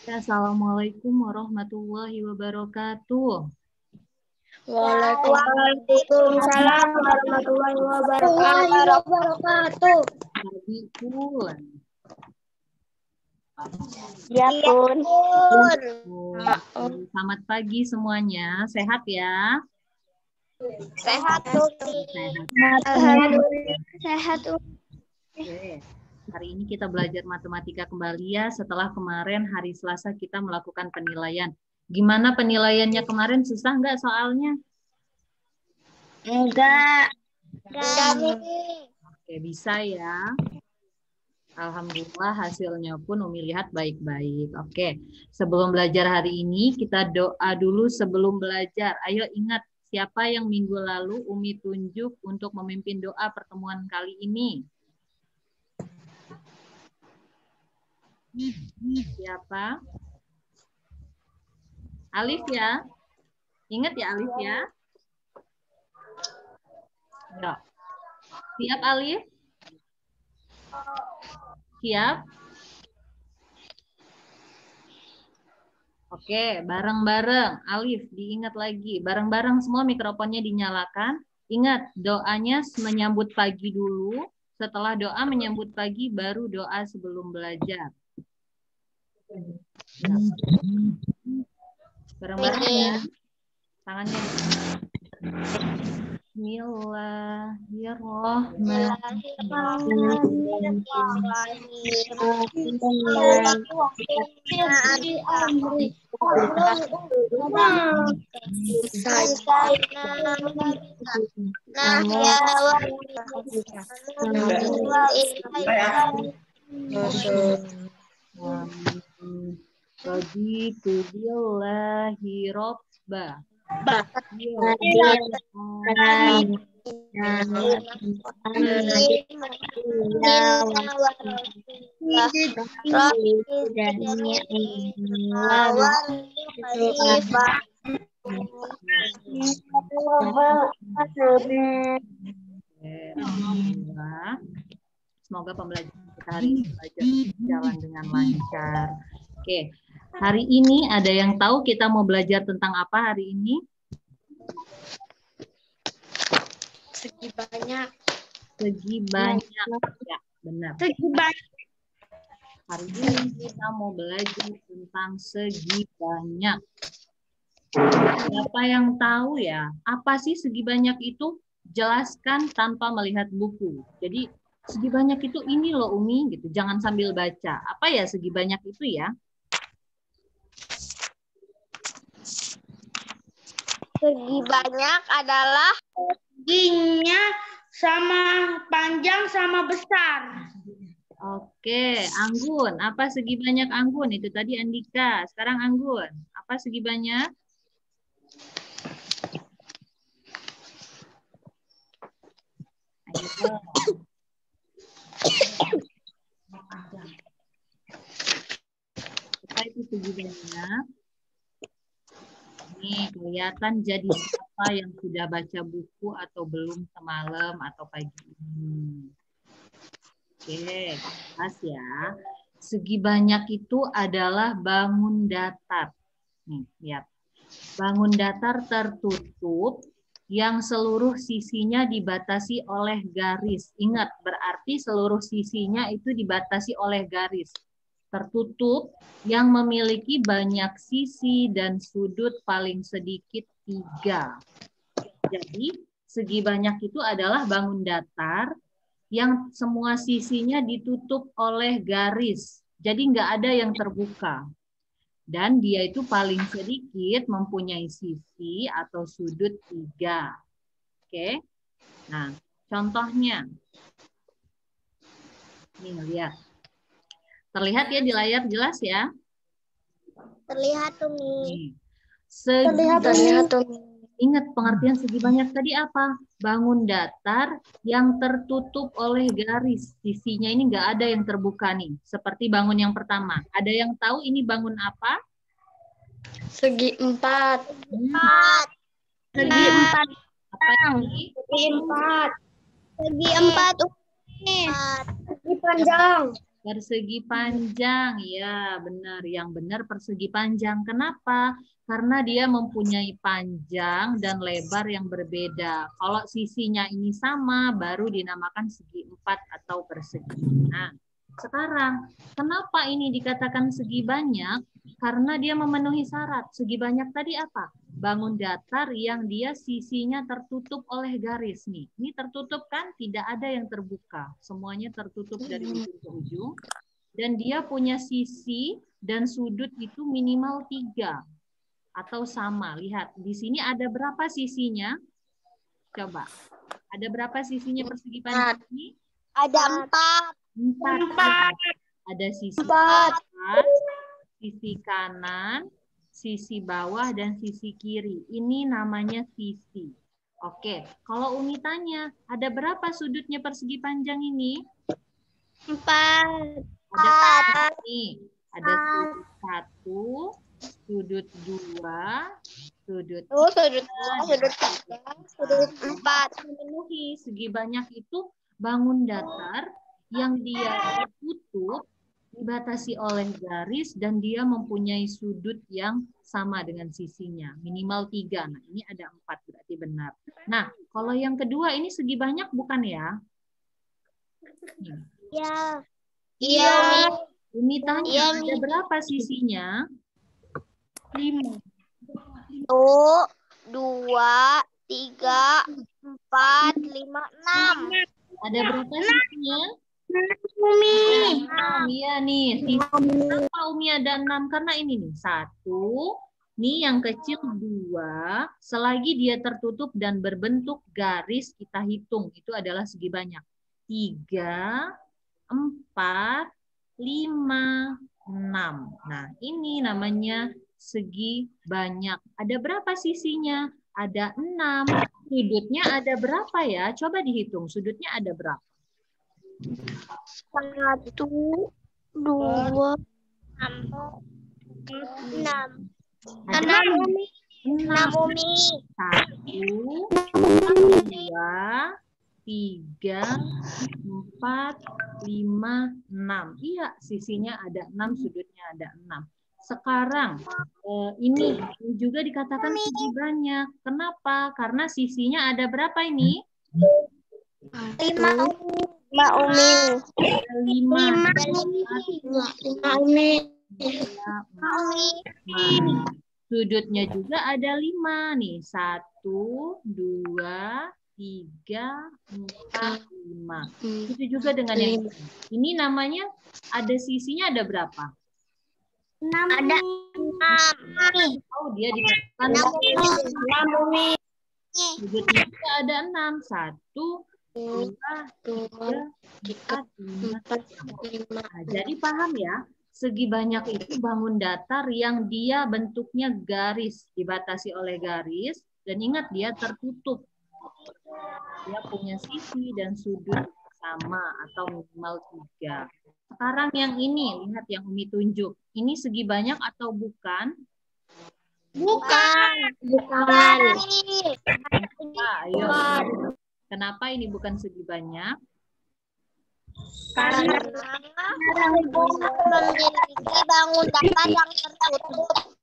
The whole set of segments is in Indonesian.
Assalamualaikum warahmatullahi wabarakatuh. Waalaikumsalam warahmatullahi wabarakatuh. Pagi pun. Ya pun. Selamat pagi semuanya. Sehat ya? Sehat tuh. Alhamdulillah. Sehat tuh. Oke. Hari ini kita belajar matematika kembali ya. Setelah kemarin hari Selasa kita melakukan penilaian. Gimana penilaiannya kemarin? Susah nggak soalnya? Enggak. Oke, bisa ya. Alhamdulillah hasilnya pun Umi lihat baik-baik. Oke, sebelum belajar hari ini kita doa dulu sebelum belajar. Ayo ingat siapa yang minggu lalu Umi tunjuk untuk memimpin doa pertemuan kali ini. Siapa? Alif ya? Ingat ya Alif ya? Ya. Siap Alif? Siap? Oke, bareng-bareng. Alif, diingat lagi. Bareng-bareng semua mikrofonnya dinyalakan. Ingat, doanya menyambut pagi dulu. Setelah doa menyambut pagi, baru doa sebelum belajar. Bareng-bareng ya. Tangannya semoga pembelajaran kita hari ini berjalan dengan lancar. Oke, hari ini ada yang tahu kita mau belajar tentang apa hari ini? Segi banyak. Segi banyak. Ya, benar. Segi banyak. Hari ini kita mau belajar tentang segi banyak. Siapa yang tahu ya, apa sih segi banyak itu? Jelaskan tanpa melihat buku. Jadi segi banyak itu ini loh Umi, gitu. Jangan sambil baca. Apa ya segi banyak itu ya? Segi banyak adalah seginya sama panjang sama besar. Oke, Anggun. Apa segi banyak Anggun? Itu tadi Andika. Sekarang Anggun. Apa segi banyak? Ayo. Apa itu segi banyak? Nih, kelihatan jadi siapa yang sudah baca buku atau belum semalam atau pagi ini. Oke, bahas ya. Segi banyak itu adalah bangun datar. Nih, lihat. Bangun datar tertutup yang seluruh sisinya dibatasi oleh garis. Ingat, berarti seluruh sisinya itu dibatasi oleh garis. Tertutup yang memiliki banyak sisi dan sudut paling sedikit 3. Jadi, segi banyak itu adalah bangun datar yang semua sisinya ditutup oleh garis. Jadi nggak ada yang terbuka. Dan dia itu paling sedikit mempunyai sisi atau sudut 3. Oke. Nah, contohnya. Nih, lihat. Terlihat ya di layar jelas ya? Terlihat tuh Mi. Terlihat tuh. Ingat pengertian segi banyak tadi apa? Bangun datar yang tertutup oleh garis. Sisinya ini nggak ada yang terbuka nih. Seperti bangun yang pertama. Ada yang tahu ini bangun apa? Segi 4. Segi 4. Apa ini? Segi 4. Segi 4. Segi panjang. Persegi panjang, ya benar. Yang benar persegi panjang. Kenapa? Karena dia mempunyai panjang dan lebar yang berbeda. Kalau sisinya ini sama, baru dinamakan segi empat atau persegi. Nah, sekarang, kenapa ini dikatakan segi banyak? Karena dia memenuhi syarat. Segi banyak tadi apa? Bangun datar yang dia sisinya tertutup oleh garis nih. Ini tertutup kan? Tidak ada yang terbuka. Semuanya tertutup dari ujung ke ujung. Dan dia punya sisi dan sudut itu minimal 3 atau sama. Lihat, di sini ada berapa sisinya? Coba. Ada berapa sisinya persegi panjang ini? Ada 4. 4. Ada sisi atas, sisi kanan, sisi bawah, dan sisi kiri. Ini namanya sisi. Oke, kalau Umi tanya, ada berapa sudutnya persegi panjang ini? 4. Ada nih, ada sudut 1, sudut 2, sudut 3, sudut 4. memenuhi segi banyak itu bangun datar yang dia tertutup, dibatasi oleh garis, dan dia mempunyai sudut yang sama dengan sisinya, minimal 3. Nah, ini ada 4, berarti benar. Nah, kalau yang kedua ini segi banyak bukan ya? Iya. Iya. Umi tanya, ada berapa sisinya? 5. 1, 2, 3, 4, 5, 6. Ada berapa sisinya? Umi. 6. Iya nih. Kenapa Umi ada 6? Karena ini nih. 1. Nih yang kecil 2. Selagi dia tertutup dan berbentuk garis, kita hitung. Itu adalah segi banyak. 3, 4, 5, 6. Nah, ini namanya segi banyak. Ada berapa sisinya? Ada 6. Sudutnya ada berapa ya? Coba dihitung. Sudutnya ada berapa? 1, 2, 6. 6. 6 Umi. 6 Umi. 1, 2, 3, 4, 5, 6. Iya, sisinya ada 6, sudutnya ada 6. Sekarang ini juga dikatakan segi banyak. Kenapa? Karena sisinya ada berapa ini? 5 Umi. 5. 5 Umi. Sudutnya juga ada 5 nih. 1, 2, 3, 4, 5. Itu juga dengan yang ini namanya ada sisinya ada berapa? 6. Ada 6. Oh, dia dikatakan 6 Umi. sudutnya juga ada 6. 1, 2, 3, 4, 5. Nah, jadi paham ya? Segi banyak itu bangun datar yang dia bentuknya garis, dibatasi oleh garis, dan ingat dia tertutup. Dia punya sisi dan sudut sama atau minimal 3. Sekarang yang ini, lihat yang Umi tunjuk. Ini segi banyak atau bukan? Bukan. Bukan. Ayo. Kenapa ini bukan segi banyak? Karena memiliki bangun datar yang tertutup.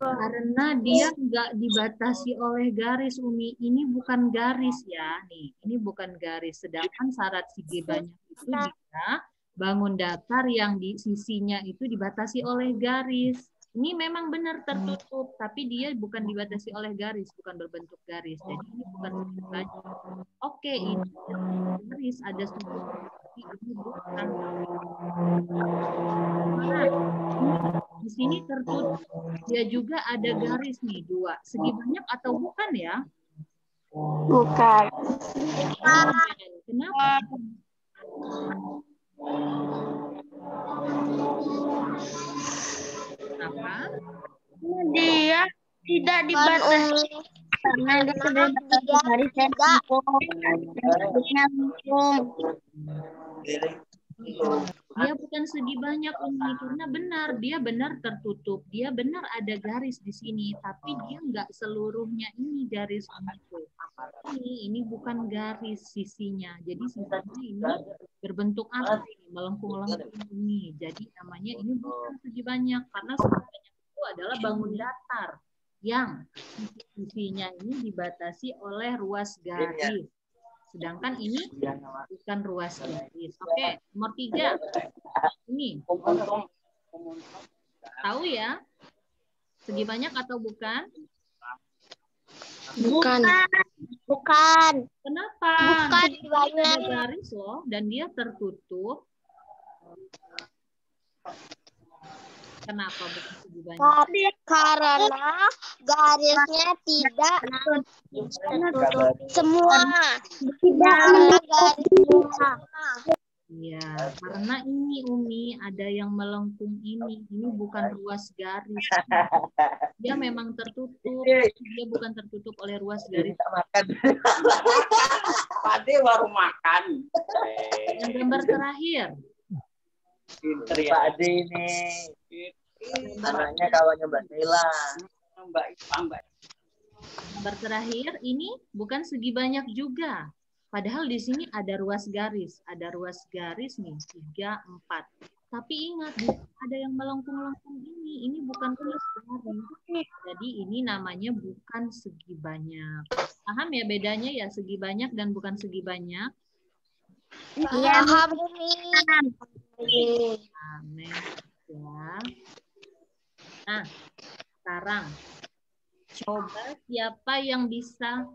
Karena dia nggak dibatasi oleh garis, Umi. Ini bukan garis ya, nih. Ini bukan garis. Sedangkan syarat segi banyak itu jika bangun datar yang di sisinya itu dibatasi oleh garis. Ini memang benar tertutup, tapi dia bukan dibatasi oleh garis, bukan berbentuk garis. Jadi ini bukan segi banyak. Oke, ini garis ada sudut, tapi ini bukan. Nah, di sini tertutup. Dia juga ada garis nih 2. Segi banyak atau bukan ya? Bukan. Kenapa? Kenapa? Dia tidak dibatasi karena dia sudah dari Dia bukan segi banyak Umi, karena benar dia benar tertutup, dia benar ada garis di sini, tapi dia nggak seluruhnya ini garis itu. ini bukan garis sisinya. Jadi sisinya ini berbentuk apa ini? Melengkung-lengkung ini. Jadi namanya ini bukan segi banyak karena segi banyak itu adalah bangun datar yang sisinya ini dibatasi oleh ruas garis. Sedangkan ini bukan ruas garis. Oke, nomor 3. Ini. Tahu ya? Segi banyak atau bukan? Bukan. Bukan. Kenapa? Bukan Ada banyak. garis loh dan dia tertutup. Kenapa bukan segi banyak? Karena garisnya tidak semua. Karena garisnya. Iya, karena ini Umi ada yang melengkung ini. Ini bukan ruas garis. Dia memang tertutup. Dia bukan tertutup oleh ruas garis. Makan. Pade baru makan. Yang gambar terakhir. Pinter ya. Pade ini. Anaknya kawannya Mbak Nila. Mbak Ipang, Mbak. Gambar terakhir ini bukan segi banyak juga. Padahal di sini ada ruas garis nih 3, 4. Tapi ingat ada yang melengkung-lengkung ini. Ini bukan ruas garis. Jadi ini namanya bukan segi banyak. Paham ya bedanya ya segi banyak dan bukan segi banyak? Iya, paham. Amin. Ya. Nah, sekarang coba siapa yang bisa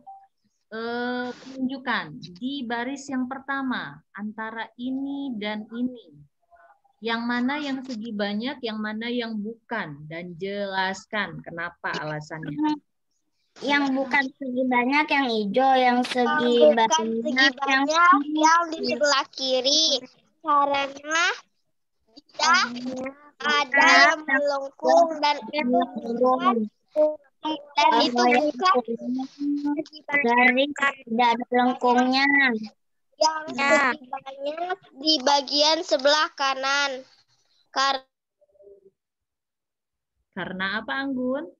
menunjukkan di baris yang pertama antara ini dan ini. Yang mana yang segi banyak, yang mana yang bukan. Dan jelaskan kenapa alasannya. Yang bukan segi banyak yang hijau, yang segi banyak yang di sebelah kiri. Karena tidak ada yang melengkung dan itu bukan garis tidak ada lengkungnya. Yang segi banyak di bagian sebelah kanan. Karena apa, Anggun?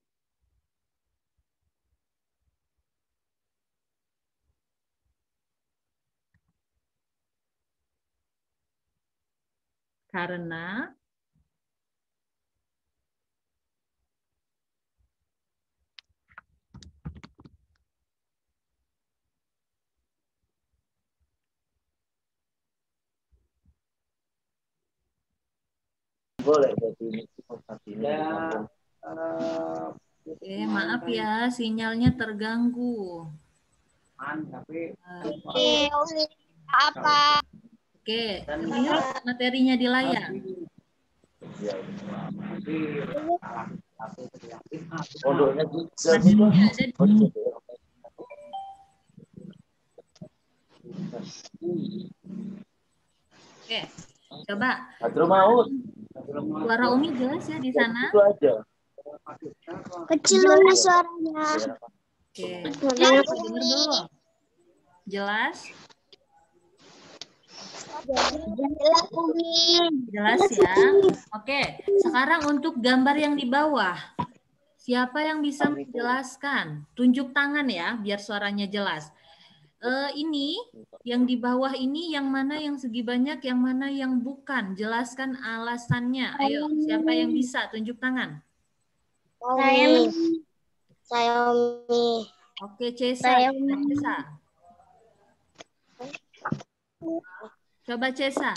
Karena boleh jadi maaf ya, sinyalnya terganggu. Apa? Oke, lihat materinya di layar. Pondoknya Materinya ada di Oke, coba. Suara Umi jelas ya di sana? Itu aja. Kecil Umi suaranya. Oke, dengar dulu. Jelas? Jelas Umi. Jelas ya? Oke, sekarang untuk gambar yang di bawah. Siapa yang bisa menjelaskan? Tunjuk tangan ya, biar suaranya jelas. Ini yang di bawah ini yang mana yang segi banyak, yang mana yang bukan. Jelaskan alasannya. Ayo, siapa yang bisa? Tunjuk tangan. Saya Umi. Oke, Cesa. Coba Cesa.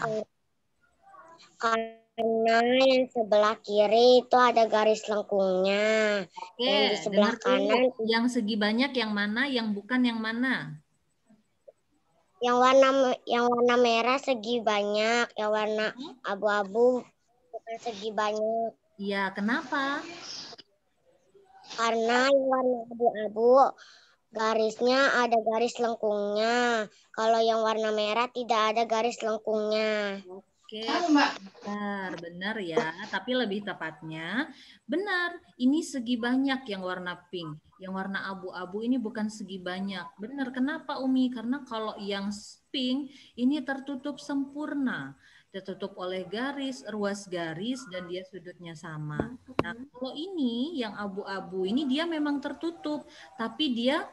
Karena yang sebelah kiri itu ada garis lengkungnya. Oke, yang di sebelah kanan yang segi banyak yang mana, yang bukan yang mana? Yang warna merah segi banyak, yang warna abu-abu bukan segi banyak. Iya, kenapa? Karena yang warna abu-abu garisnya ada garis lengkungnya. Kalau yang warna merah tidak ada garis lengkungnya. Oke, benar ya. Tapi lebih tepatnya, benar. Ini segi banyak yang warna pink. Yang warna abu-abu ini bukan segi banyak. Benar, kenapa Umi? Karena kalau yang pink ini tertutup sempurna. Tertutup oleh garis, ruas garis, dan dia sudutnya sama. Nah, kalau ini yang abu-abu ini dia memang tertutup. Tapi dia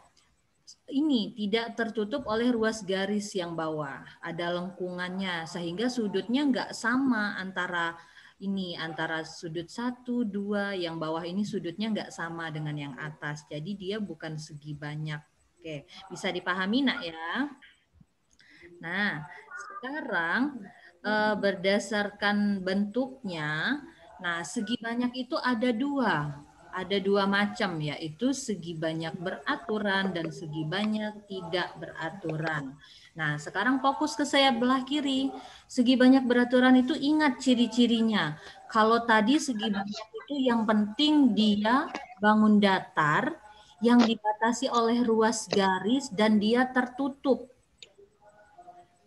ini tidak tertutup oleh ruas garis yang bawah, ada lengkungannya sehingga sudutnya nggak sama antara ini, antara sudut 1, 2, yang bawah ini sudutnya nggak sama dengan yang atas. Jadi dia bukan segi banyak. Oke, bisa dipahami nak ya? Nah, sekarang berdasarkan bentuknya, nah segi banyak itu ada dua macam, yaitu segi banyak beraturan dan segi banyak tidak beraturan. Nah, sekarang fokus ke sayap belah kiri. Segi banyak beraturan itu ingat ciri-cirinya. Kalau tadi segi banyak itu yang penting dia bangun datar, yang dibatasi oleh ruas garis dan dia tertutup.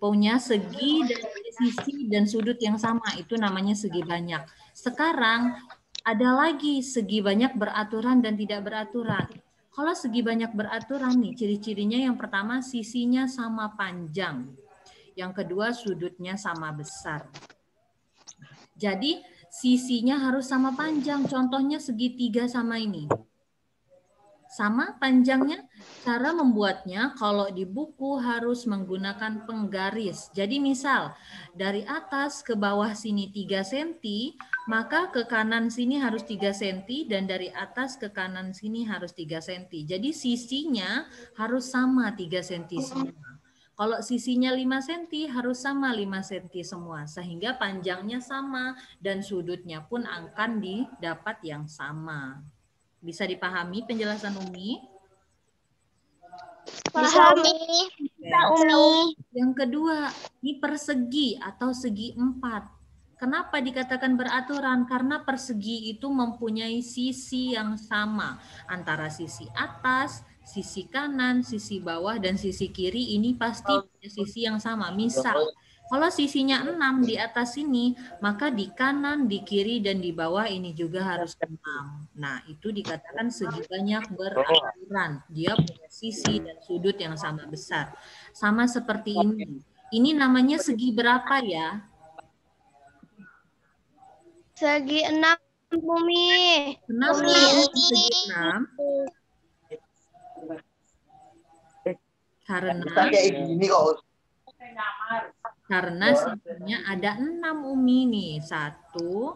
Punya segi dan sisi dan sudut yang sama, itu namanya segi banyak. Sekarang ada lagi segi banyak beraturan dan tidak beraturan. Kalau segi banyak beraturan nih, ciri-cirinya yang pertama sisinya sama panjang. Yang kedua sudutnya sama besar. Jadi sisinya harus sama panjang. Contohnya segitiga sama ini. Sama panjangnya, cara membuatnya kalau di buku harus menggunakan penggaris. Jadi misal dari atas ke bawah sini 3 cm, maka ke kanan sini harus 3 cm dan dari atas ke kanan sini harus 3 cm. Jadi sisinya harus sama 3 cm semua. Kalau sisinya 5 cm harus sama 5 cm semua sehingga panjangnya sama dan sudutnya pun akan didapat yang sama. Bisa dipahami penjelasan Umi? Pahami. Bisa, Umi. Yang kedua, ini persegi atau segi 4. Kenapa dikatakan beraturan? Karena persegi itu mempunyai sisi yang sama. Antara sisi atas, sisi kanan, sisi bawah, dan sisi kiri ini pasti punya sisi yang sama. Misal, kalau sisinya 6 di atas sini, maka di kanan, di kiri, dan di bawah ini juga harus 6. Nah, itu dikatakan segi banyak beraturan. Dia punya sisi dan sudut yang sama besar. Sama seperti ini. Ini namanya segi berapa ya? Segi 6, Bumi. Kenapa segi 6? Karena siginya ada 6 Umi nih. 1,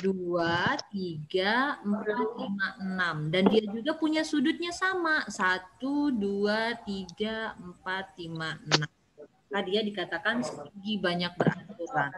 2, 3, 4, 5, 6. Dan dia juga punya sudutnya sama. 1, 2, 3, 4, 5, 6. Maka dia dikatakan segi banyak beraturan.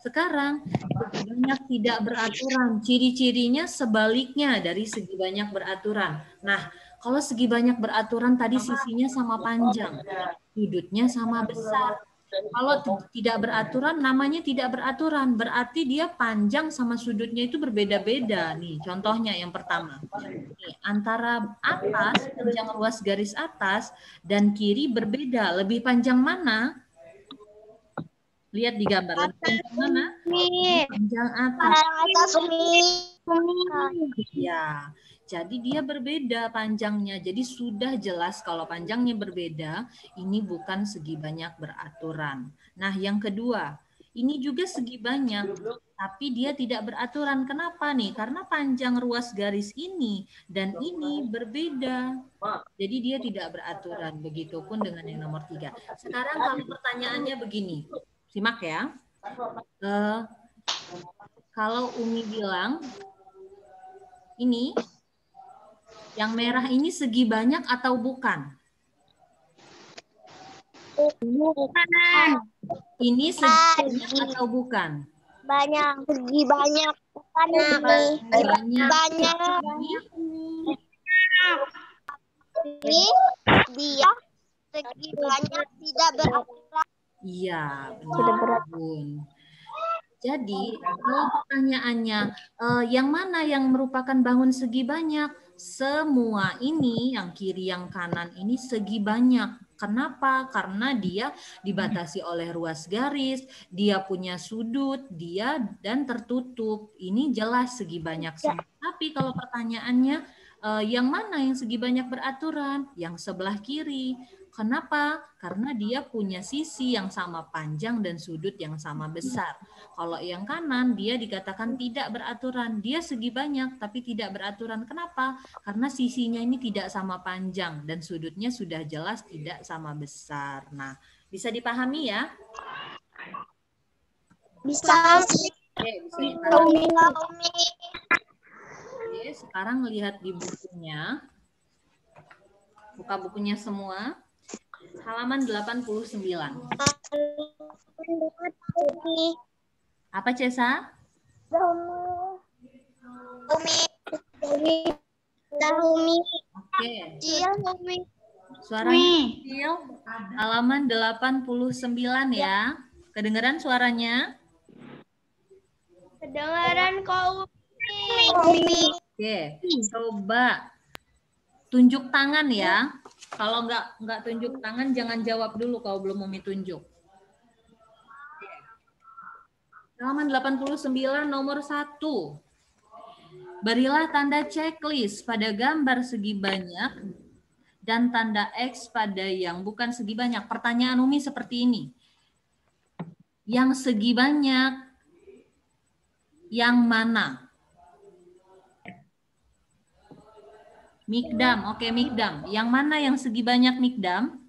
Sekarang segi banyak tidak beraturan. Ciri-cirinya sebaliknya dari segi banyak beraturan. Nah, kalau segi banyak beraturan tadi sisinya sama panjang, sudutnya sama besar. Kalau tidak beraturan namanya tidak beraturan, berarti dia panjang sama sudutnya itu berbeda-beda. Nih, contohnya yang pertama. Nih, antara atas, panjang ruas garis atas dan kiri berbeda. Lebih panjang mana? Lihat di gambar. Lebih panjang mana? Lebih panjang atas. Ya. Jadi dia berbeda panjangnya. Jadi sudah jelas kalau panjangnya berbeda, ini bukan segi banyak beraturan. Nah, yang kedua, ini juga segi banyak, tapi dia tidak beraturan. Kenapa nih? Karena panjang ruas garis ini dan ini berbeda. Jadi dia tidak beraturan. Begitupun dengan yang nomor 3. Sekarang kalau pertanyaannya begini, simak ya. Kalau Umi bilang, ini yang merah ini segi banyak atau bukan? Bukan. Ini segi banyak atau bukan? Banyak. Segi banyak. Banyak. Ini dia segi banyak tidak beraturan. Iya, benar. Jadi, kalau pertanyaannya, yang mana yang merupakan bangun segi banyak? Semua ini, yang kiri, yang kanan ini segi banyak. Kenapa? Karena dia dibatasi oleh ruas garis, dia punya sudut, dia dan tertutup. Ini jelas segi banyak semua. Tapi kalau pertanyaannya, yang mana yang segi banyak beraturan? Yang sebelah kiri. Kenapa? Karena dia punya sisi yang sama panjang dan sudut yang sama besar. Kalau yang kanan dia dikatakan tidak beraturan. Dia segi banyak tapi tidak beraturan. Kenapa? Karena sisinya ini tidak sama panjang dan sudutnya sudah jelas tidak sama besar. Nah, bisa dipahami ya? Bisa. Oke, bisa dipahami. Oke, sekarang lihat di bukunya. Buka bukunya semua. Halaman 89. Apa, Cesa? Umi. Oke. Suaranya kecil. Halaman 89 ya. Kedengeran suaranya? Kedengaran kok Umi. Oke, coba tunjuk tangan ya. Kalau nggak tunjuk tangan, jangan jawab dulu kalau belum Umi tunjuk. Halaman 89 nomor 1. Berilah tanda checklist pada gambar segi banyak dan tanda X pada yang bukan segi banyak. Pertanyaan Umi seperti ini. Yang segi banyak, yang mana? Mikdam, oke Mikdam. Yang mana yang segi banyak Mikdam?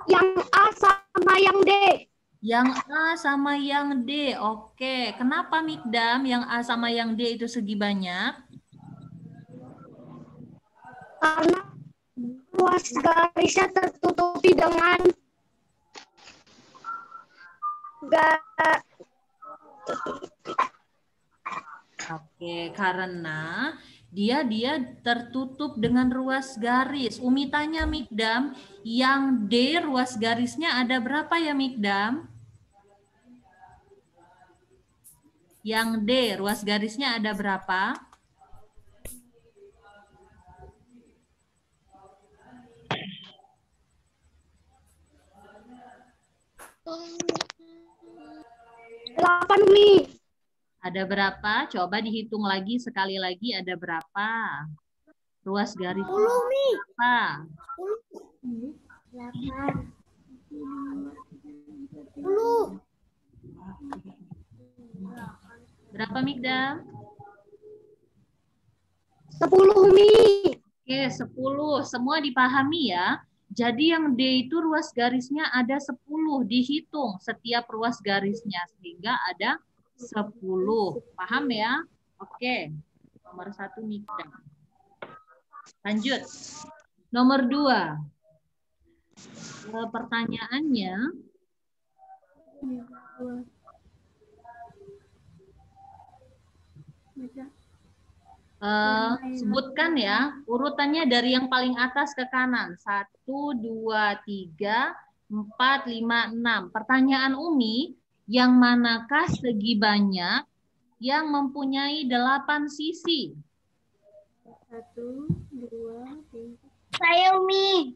Yang A sama yang D. Yang A sama yang D, oke. Kenapa Mikdam yang A sama yang D itu segi banyak? Karena luas garisnya tertutupi dengan Oke, karena dia tertutup dengan ruas garis. Umi tanya Mikdam, yang D ruas garisnya ada berapa ya Mikdam? Yang D ruas garisnya ada berapa? Delapan Umi. Ada berapa? Coba dihitung lagi sekali lagi ada berapa? Ruas garis berapa? 10. Berapa Mikdam? 10 Umi. Oke, 10. Semua dipahami ya. Jadi yang D itu ruas garisnya ada 10. Dihitung setiap ruas garisnya. Sehingga ada 10. Paham ya? Oke. Nomor 1 Mikdam. Lanjut. Nomor 2. Pertanyaannya. Sebutkan ya urutannya dari yang paling atas ke kanan. 1, 2, 3, 4, 5, 6. Pertanyaan Umi, yang manakah segi banyak yang mempunyai 8 sisi? 1, 2, 3. Saya Umi.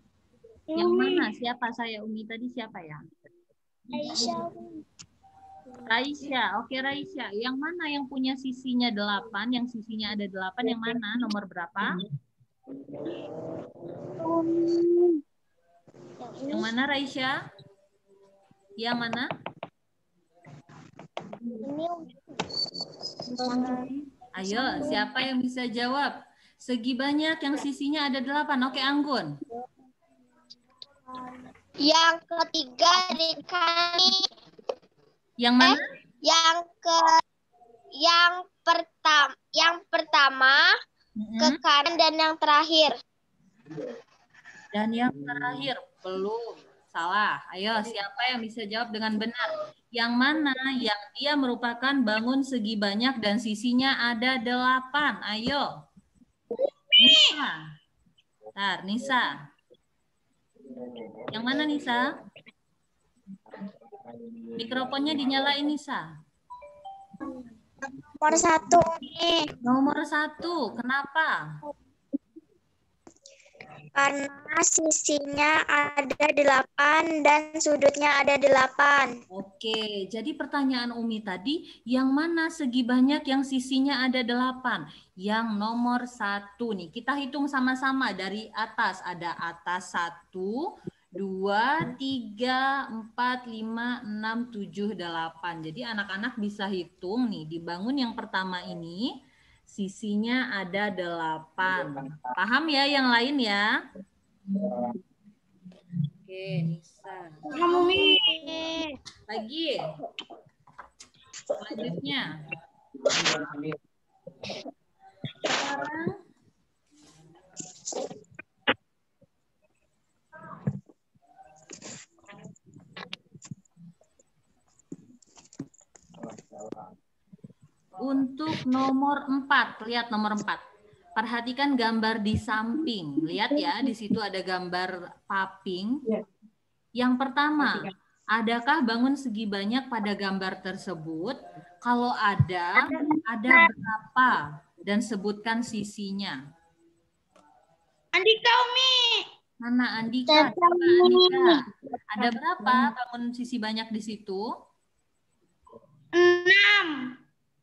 Yang mana? Siapa saya Umi tadi siapa ya? Aisyah. Raisya. Oke Raisya. Yang mana yang punya sisinya 8? Yang sisinya ada 8 yang mana? Nomor berapa? Yang mana Raisya? Yang mana? Ayo, siapa yang bisa jawab? Segi banyak yang sisinya ada 8. Oke, Anggun. Yang ketiga Rikani. Yang mana? Yang pertama ke kanan dan yang terakhir. Dan yang terakhir belum. Salah. Ayo, siapa yang bisa jawab dengan benar? Yang mana yang dia merupakan bangun segi banyak dan sisinya ada 8? Ayo. Nisa. Bentar, Nisa. Yang mana Nisa? Mikrofonnya dinyalain Nisa. Nomor 1 nih. Nomor 1. Kenapa? Karena sisinya ada 8 dan sudutnya ada 8. Oke, jadi pertanyaan Umi tadi, yang mana segi banyak yang sisinya ada 8? Yang nomor 1 nih, kita hitung sama-sama dari atas. Ada atas 1, 2, 3, 4, 5, 6, 7, 8. Jadi anak-anak bisa hitung nih, di bangun yang pertama ini, sisinya ada 8. Paham ya yang lain ya? Oke, Nisa. Lagi. Selanjutnya. Sekarang untuk nomor 4, lihat nomor 4. Perhatikan gambar di samping. Lihat ya, di situ ada gambar paping. Yang pertama, adakah bangun segi banyak pada gambar tersebut? Kalau ada berapa? Dan sebutkan sisinya. Andika, Umi. Mana Andika? Coba Andika. Ada berapa bangun sisi banyak di situ? 6.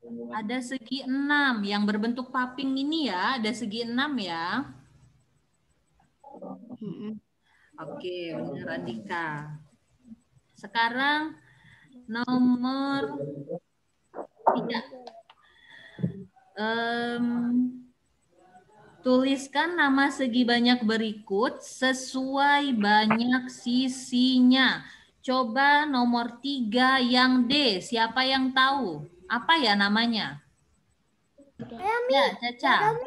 Ada segi 6 yang berbentuk paping ini ya, ada segi 6 ya. Oke, benar Andika. Sekarang nomor 3. Tuliskan nama segi banyak berikut sesuai banyak sisinya. Coba nomor 3 yang D. Siapa yang tahu? Apa ya namanya? Ya, Caca.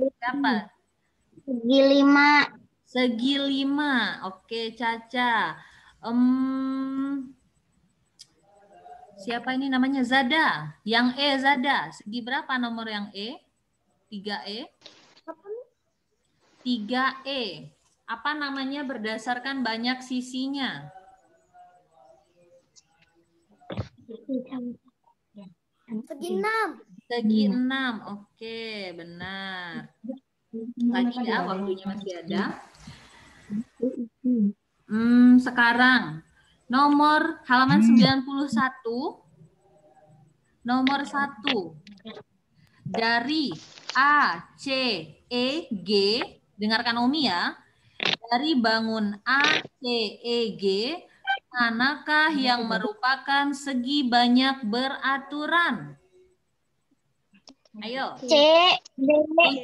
Siapa? Segi 5. Segi 5. Oke, Caca. Siapa ini namanya? Zada. Yang E, Zada. Segi berapa nomor yang E? 3E? 3E. Apa namanya berdasarkan banyak sisinya? Segi 6. Segi 6. Oke, benar. Lagi ya, waktunya masih ada. Sekarang nomor halaman 91. Nomor 1. Dari A, C, E, G, dengarkan Umi ya. Dari bangun A, C, E, G, manakah yang merupakan segi banyak beraturan? Ayo. C, D,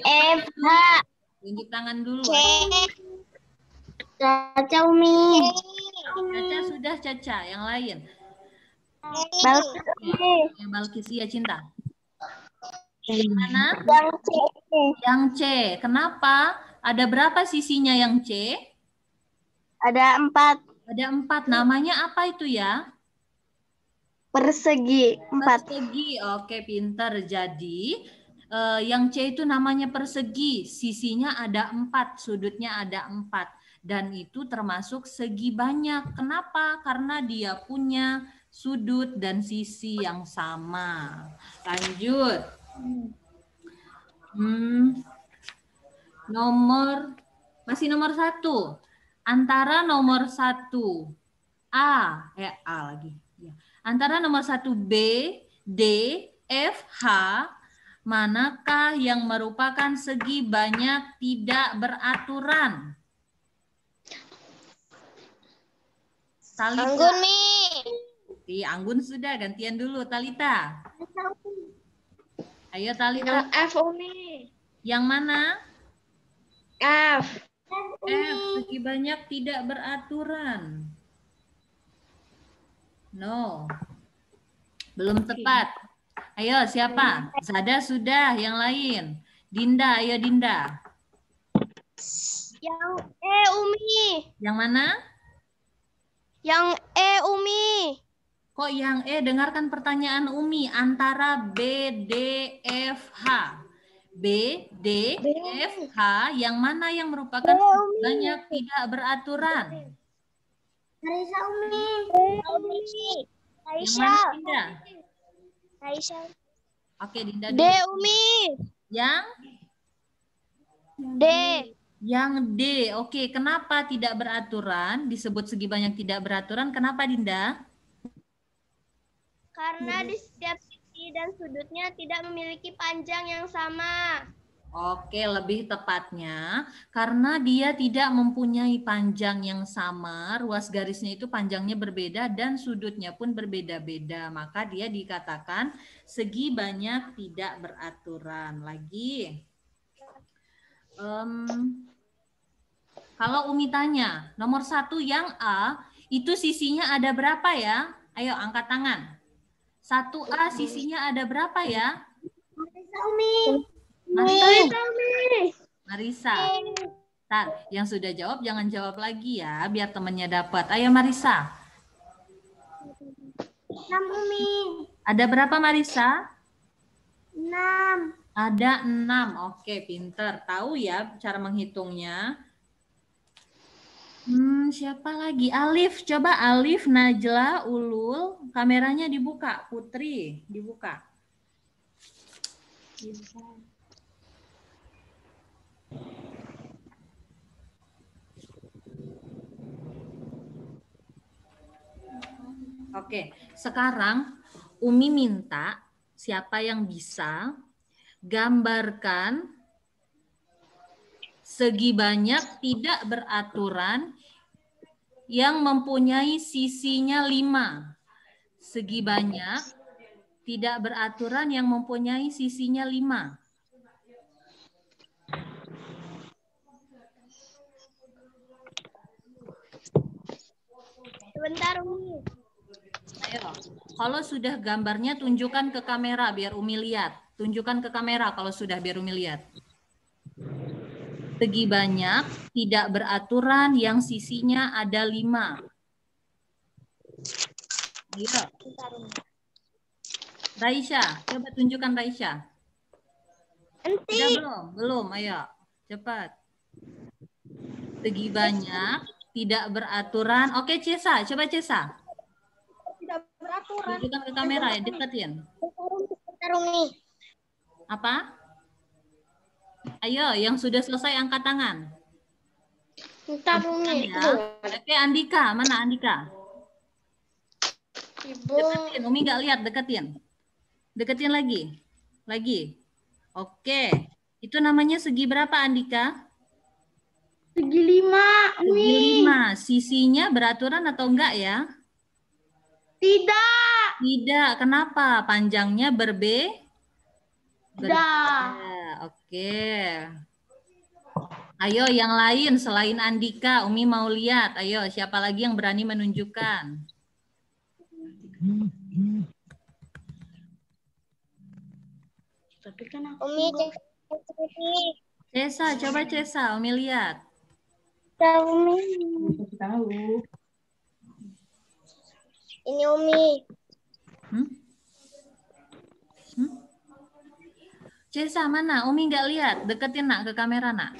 F, H. Tunjuk tangan dulu. C. Caca, Umi. Caca sudah, Caca. Yang lain. Balkis, Umi. Yang Balkis, iya Cinta. Yang mana? Yang C. Yang C. Kenapa? Ada berapa sisinya yang C? Ada 4. Ada 4. Namanya apa itu ya? Persegi. 4. Persegi. Oke, pintar. Jadi yang C itu namanya persegi. Sisinya ada 4, sudutnya ada 4. Dan itu termasuk segi banyak. Kenapa? Karena dia punya sudut dan sisi yang sama. Lanjut. Masih nomor 1. Antara nomor 1 A lagi. Antara nomor 1 B, D, F, H, manakah yang merupakan segi banyak tidak beraturan? Talita. Anggun, Mi. Anggun sudah, gantian dulu. Talita. Ayo Talita. Yang F, Umi. Yang mana? F. F, segi banyak tidak beraturan. No. Belum tepat. Ayo siapa? Zada sudah, yang lain. Dinda, ayo Dinda. Yang E, Umi. Yang mana? Yang E, Umi. Kok yang E? Dengarkan pertanyaan Umi. Antara B, D, F, H. B, D, F, H. Yang mana yang merupakan banyak tidak beraturan? Raisa, Umi. Yang mana Dinda? Raisa. Oke, Dinda D, dulu. Umi. Yang? D. Yang D. Oke, kenapa tidak beraturan? Disebut segi banyak tidak beraturan. Kenapa, Dinda? Karena di setiap sisi dan sudutnya tidak memiliki panjang yang sama. Oke, lebih tepatnya karena dia tidak mempunyai panjang yang sama, ruas garisnya itu panjangnya berbeda dan sudutnya pun berbeda-beda. Maka dia dikatakan segi banyak tidak beraturan. Lagi, kalau Umi tanya, nomor 1 yang A, itu sisinya ada berapa ya? Ayo angkat tangan. 1A sisinya ada berapa ya? Marisa. Ntar, yang sudah jawab jangan jawab lagi ya, biar temannya dapat. Ayo Marisa. 6, Umi. Ada berapa Marisa? 6. Ada 6. Oke, pinter. Tahu ya cara menghitungnya. Siapa lagi? Alif. Coba Alif, Najla, Ulul. Kameranya dibuka. Putri, dibuka. Oke, sekarang Umi minta siapa yang bisa gambarkan segi banyak tidak beraturan yang mempunyai sisinya 5. Segi banyak tidak beraturan yang mempunyai sisinya 5. Sebentar, Umi. Ayo, kalau sudah gambarnya tunjukkan ke kamera biar Umi lihat. Tunjukkan ke kamera kalau sudah biar Umi lihat. Segi banyak tidak beraturan yang sisinya ada 5. Ayo. Raisya, coba tunjukkan Raisya. Sudah belum? Belum, ayo. Cepat. Segi banyak tidak beraturan. Oke, Cesa, coba Cesa. Tidak beraturan. Tunjukkan ke kamera ya, deketin. Apa? Ayo, yang sudah selesai angkat tangan. Bentar, Umi. Ya. Oke, Andika. Mana Andika? Ibu. Deketin, Umi nggak lihat, deketin. Deketin lagi. Lagi. Oke. Itu namanya segi berapa, Andika? Segi 5, Umi. Segi 5. Sisinya beraturan atau enggak ya? Tidak. Tidak. Kenapa? Panjangnya berbeda. Oke. Ayo yang lain selain Andika, Umi mau lihat. Ayo, siapa lagi yang berani menunjukkan? Tapi kan aku Umi, Cesa, coba Cesa, Umi lihat. Umi. Tahu. Ini Umi. Cesa mana? Umi nggak lihat. Deketin nak ke kamera nak.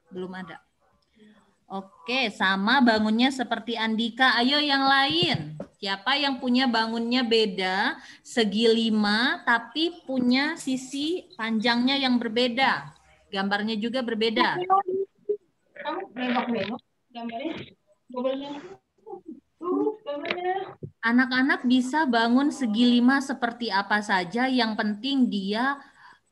Belum ada. Oke, sama bangunnya seperti Andika. Ayo yang lain. Siapa yang punya bangunnya beda, segi 5, tapi punya sisi panjangnya yang berbeda. Gambarnya juga berbeda. Kamu nengok-nengok gambarnya. Anak-anak bisa bangun segi 5 seperti apa saja. Yang penting dia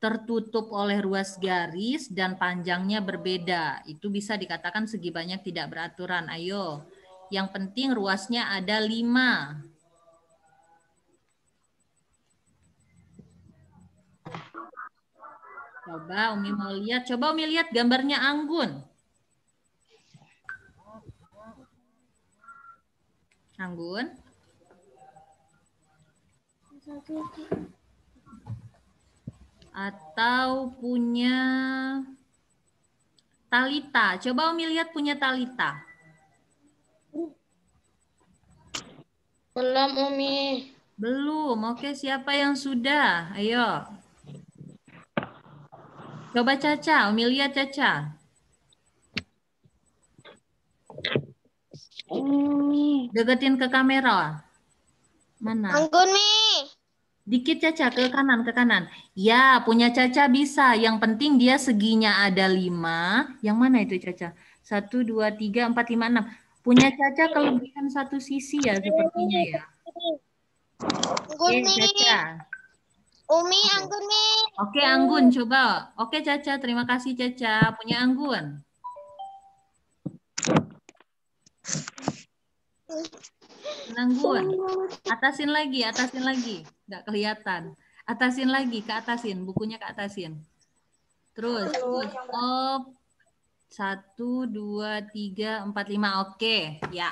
tertutup oleh ruas garis dan panjangnya berbeda. Itu bisa dikatakan segi banyak tidak beraturan. Ayo. Yang penting ruasnya ada 5. Coba Umi mau lihat. Coba Umi lihat gambarnya Anggun. Anggun. Atau punya Talita. Coba Umi lihat punya Talita. Belum, Umi. Belum. Oke, siapa yang sudah? Ayo. Coba Caca. Umi lihat Caca. Deketin ke kamera. Mana? Anggun, Mi. Dikit Caca, ke kanan, ke kanan. Ya, punya Caca bisa. Yang penting dia seginya ada 5. Yang mana itu Caca? 1, 2, 3, 4, 5, 6. Punya Caca kelebihan satu sisi ya sepertinya ya. Oke, Caca. Umi, Anggun nih. Oke, Anggun coba. Oke, Caca. Terima kasih Caca. Punya Anggun. Anggun. Atasin lagi, atasin lagi. Nggak kelihatan. Atasin lagi, ke atasin. Bukunya ke atasin. Terus, stop. 1, 2, 3, 4, 5. Oke, ya.